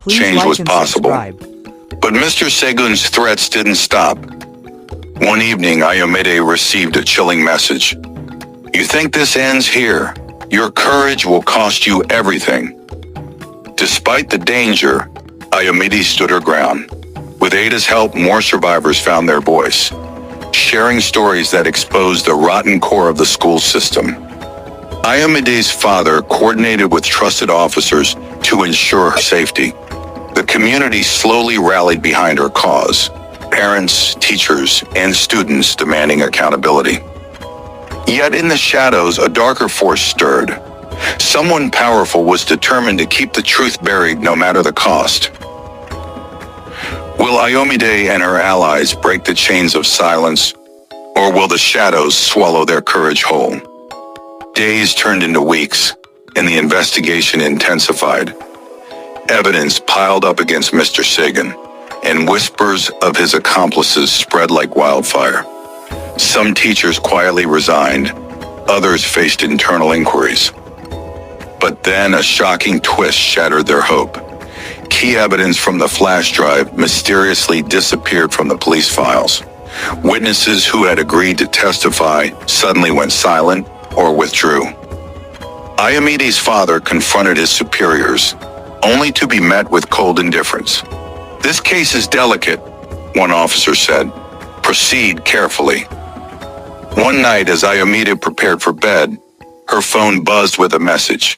change was possible. But Mr. Segun's threats didn't stop. One evening, Ayomide received a chilling message. "You think this ends here? Your courage will cost you everything." Despite the danger, Ayomide stood her ground. With Ada's help, more survivors found their voice, sharing stories that exposed the rotten core of the school system. Ayomide's father coordinated with trusted officers to ensure her safety. The community slowly rallied behind her cause, parents, teachers, and students demanding accountability. Yet in the shadows, a darker force stirred. Someone powerful was determined to keep the truth buried no matter the cost. Will Ayomide and her allies break the chains of silence, or will the shadows swallow their courage whole? Days turned into weeks, and the investigation intensified. Evidence piled up against Mr. Segun, and whispers of his accomplices spread like wildfire. Some teachers quietly resigned, others faced internal inquiries. But then a shocking twist shattered their hope. Key evidence from the flash drive mysteriously disappeared from the police files. Witnesses who had agreed to testify suddenly went silent or withdrew. Ayomide's father confronted his superiors, only to be met with cold indifference. "This case is delicate," one officer said. "Proceed carefully." One night, as Ayomide prepared for bed, her phone buzzed with a message.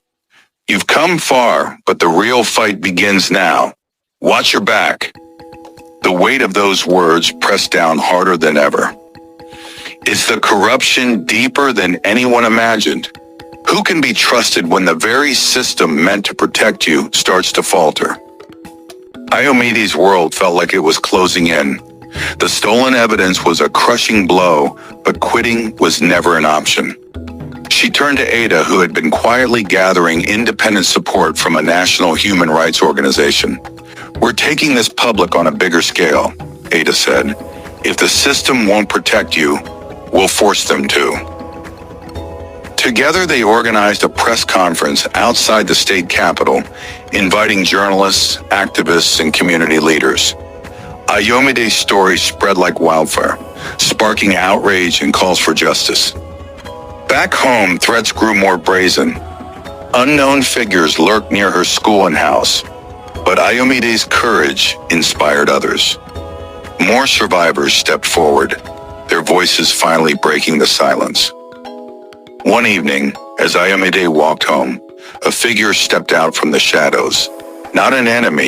"You've come far, but the real fight begins now. Watch your back." The weight of those words pressed down harder than ever. Is the corruption deeper than anyone imagined? Who can be trusted when the very system meant to protect you starts to falter? Ayomide's world felt like it was closing in. The stolen evidence was a crushing blow, but quitting was never an option. She turned to Ada, who had been quietly gathering independent support from a national human rights organization. "We're taking this public on a bigger scale," Ada said. "If the system won't protect you, we'll force them to." Together, they organized a press conference outside the state capitol, inviting journalists, activists, and community leaders. Ayomide's story spread like wildfire, sparking outrage and calls for justice. Back home, threats grew more brazen. Unknown figures lurked near her school and house, but Ayomide's courage inspired others. More survivors stepped forward, their voices finally breaking the silence. One evening, as Ayomide walked home, a figure stepped out from the shadows. Not an enemy,